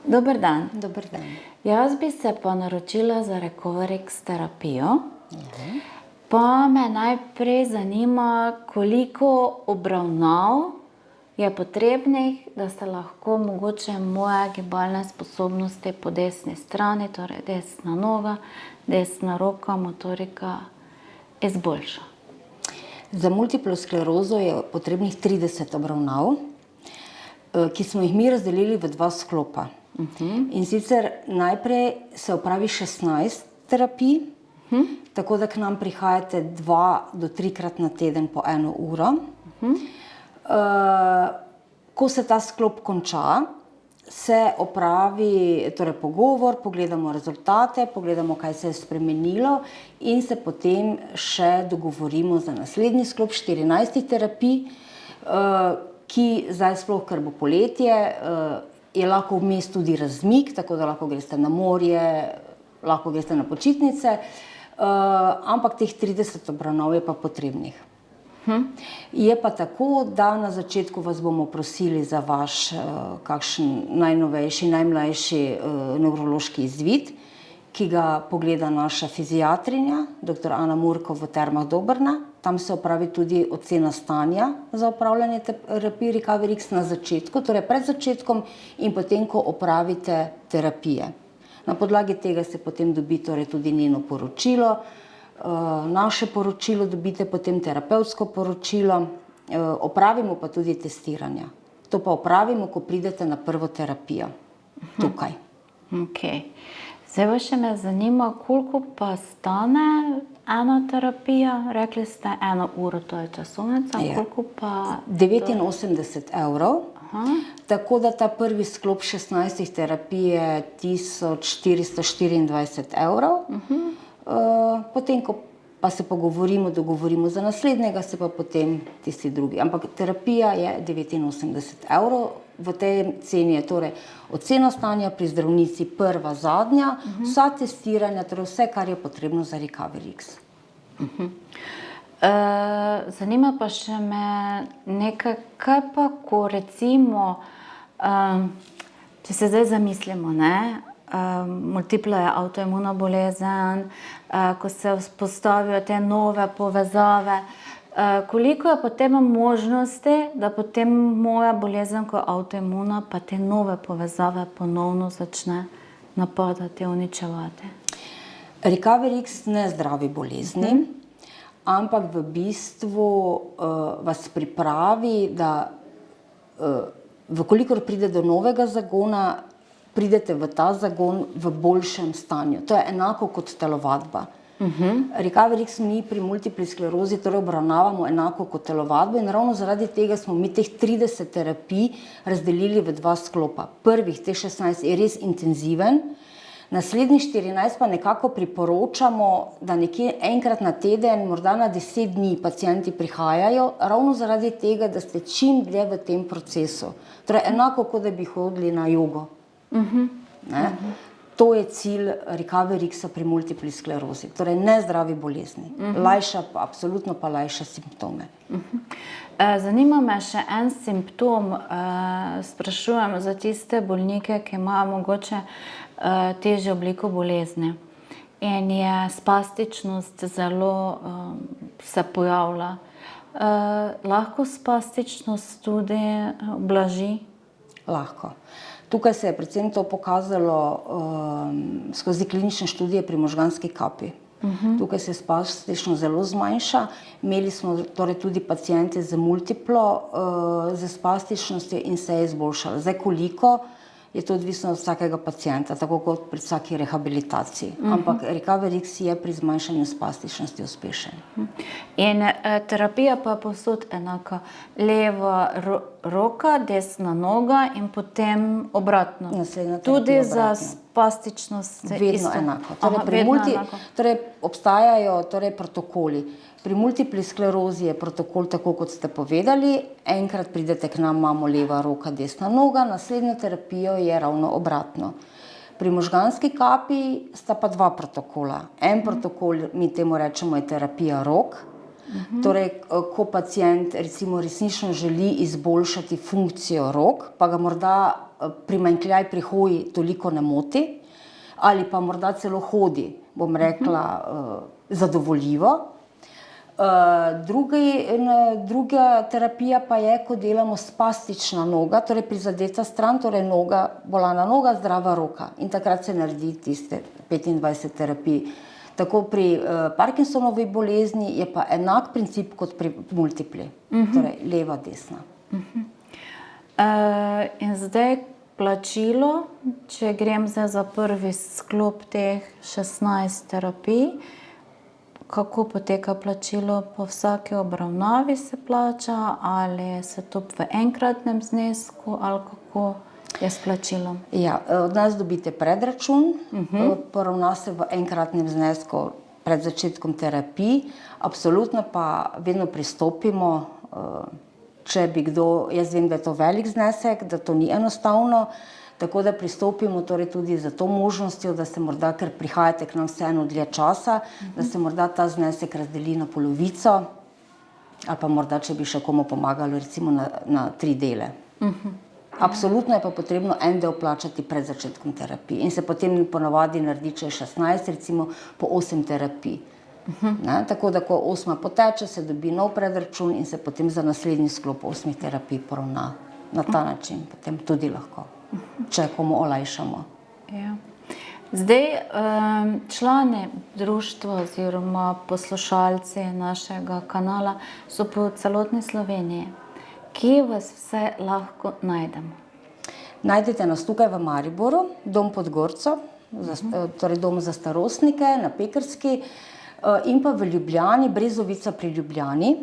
Dober dan. Dober dan. Jaz bi se pa naročila za Recoverix terapijo. Pa me najprej zanima, koliko obravnav je potrebnih, da se lahko mogoče moje gibalne sposobnosti po desni strani, torej desna noga, desna roka, motorika, izboljša. Za multiplo sklerozo je potrebnih 30 obravnav, ki smo jih mi razdelili v 2 sklopa. In sicer najprej se opravi 16 terapij, tako da k nam prihajate 2 do 3-krat na teden po 1 uro. Ko se ta sklop konča, se opravi pogovor, pogledamo rezultate, pogledamo, kaj se je spremenilo in se potem še dogovorimo za naslednji sklop 14 terapij, ki zdaj sploh, ker bo poletje, je lahko vmes tudi razmik, tako da lahko greste na morje, lahko greste na počitnice, ampak teh 30 obravnav je pa potrebnih. Je pa tako, da na začetku vas bomo prosili za vaš kakšen najnovejši, najmlajši nevrološki izvid, ki ga pogleda naša fiziatrinja, dr. Ana Murko v Termah Dobrna. Tam se opravi tudi ocena stanja za opravljanje terapij Recoverix na začetku, torej pred začetkom in potem, ko opravite terapije. Na podlagi tega se potem dobi tudi njeno poročilo, naše poročilo dobite, potem terapevtsko poročilo, opravimo pa tudi testiranja. To pa opravimo, ko pridete na prvo terapijo tukaj. Zdaj pa še me zanima, koliko pa stane ena terapija? Rekli ste 1 uro, to je časovnica, koliko pa? 89 €, tako da ta prvi sklop 16 terapij je 1424 €. Potem, ko pa se dogovorimo za naslednjega, se pa potem tisti drugi. Ampak terapija je 89 €. V tej ceni je torej ocena stanja pri zdravnici prva, zadnja, vsa testiranja, torej vse, kar je potrebno za Recoverix. Zanima pa še me nekaj, kaj pa, ko recimo, če se zdaj zamislimo, multipla je avtoimuna bolezen, ko se vzpostavijo te nove povezave, koliko je potem možnosti, da potem moja bolezen, ko je avtoimuna, pa te nove povezave ponovno začne napadati, uničevati? Recoverix ne zdravi bolezni, ampak v bistvu vas pripravi, da vkolikor pride do novega zagona, pridete v ta zagon v boljšem stanju. To je enako kot telovadba. Recoverix mi pri multipli sklerozi obravnavamo enako kot telovadbo in ravno zaradi tega smo mi teh 30 terapij razdelili v 2 sklopa. Prvih, teh 16, je res intenziven, naslednjih 14 pa nekako priporočamo, da nekje enkrat na teden, morda na 10 dni pacienti prihajajo, ravno zaradi tega, da ste čim dlje v tem procesu. Torej enako, kot da bi hodili na jogo. To je cilj Recoverixa pri multipli sklerozi, torej ne zdravi bolezni. Absolutno pa lajša simptome. Zanima me še en simptom, sprašujem za tiste bolnike, ki imajo mogoče težjo obliko bolezni in je spastičnost zelo se pojavlja. Lahko spastičnost tudi blaži? Lahko. Tukaj se je predvsem to pokazalo skozi klinične študije pri možganski kapi. Tukaj se spastičnost zelo zmanjša. Imeli smo torej tudi paciente z multiplo z spastičnostjo in se je izboljšalo. Zdaj koliko, je to odvisno od vsakega pacienta, tako kot pri vsaki rehabilitaciji. Ampak Recoverix je pri zmanjšanju spastičnosti uspešen. In terapija pa je povsod enaka. Leva roka, desna noga in potem obratno. Tudi za spastičnost vedno enako. Torej obstajajo protokoli. Pri multipli sklerozi je protokol tako, kot ste povedali. Enkrat pridete k nam, imamo leva roka, desna noga, naslednjo terapijo je ravno obratno. Pri možganski kapi sta pa 2 protokola. En protokol, mi temu rečemo, je terapija rok, Torej, ko pacient recimo resnično želi izboljšati funkcijo rok, pa ga morda primanjkljaj pri hoji toliko ne moti, ali pa morda celo hodi, bom rekla, zadovoljivo. Druga terapija pa je, ko delamo spastična noga, torej prizadeta stran, torej noga, bolana noga, zdrava roka. In takrat se naredi tiste 25 terapij. Tako pri Parkinsonovi bolezni je pa enak princip kot pri multipli, torej leva, desna. In zdaj plačilo, če grem zdaj za prvi sklop teh 16 terapij, kako poteka plačilo? Po vsaki obravnavi se plača ali se to v enkratnem znesku ali kako je s plačilom? Ja, od nas dobite predračun, poravna se v enkratnem znesku pred začetkom terapij, absolutno pa vedno pristopimo, če bi kdo, jaz vem, da je to velik znesek, da to ni enostavno, tako da pristopimo torej tudi za to možnostjo, da se morda, ker prihajate k nam vseeno dlje časa, da se morda ta znesek razdeli na polovico, ali pa morda, če bi še komu pomagalo, recimo na 3 dele. Absolutno je pa potrebno en del plačati pred začetkom terapij in se potem ponavadi naredi, če je 16, recimo po 8 terapij. Tako da, ko 8 poteče, se dobi nov predračun in se potem za naslednji sklop 8 terapij poravna. Na ta način potem tudi lahko, če komu olajšamo. Ja. Zdaj, člani društva oziroma poslušalci našega kanala so po celotni Sloveniji. Kje vas vse lahko najdemo? Najdete nas tukaj v Mariboru, Dom pod Gorco, torej dom za starostnike na Pekrski, in pa v Ljubljani, Brezovica pri Ljubljani.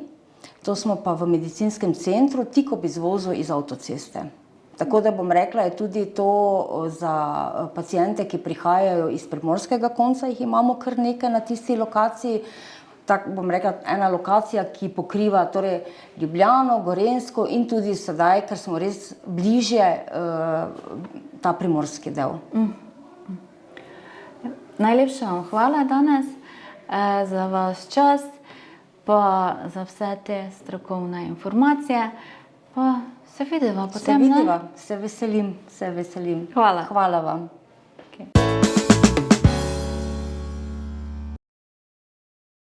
To smo pa v medicinskem centru, tik ob izvozu iz avtoceste. Tako da bom rekla, je tudi to za paciente, ki prihajajo iz primorskega konca, jih imamo kar nekaj na tisti lokaciji. Tako bom rekla, ena lokacija, ki pokriva torej Ljubljano, Gorenjsko in tudi sedaj, ker smo res bližje, ta primorski del. Najlepša vam hvala danes za vaš čas, pa za vse te strokovne informacije. Pa se vidiva potem. Se vidiva, se veselim. Hvala. Hvala vam.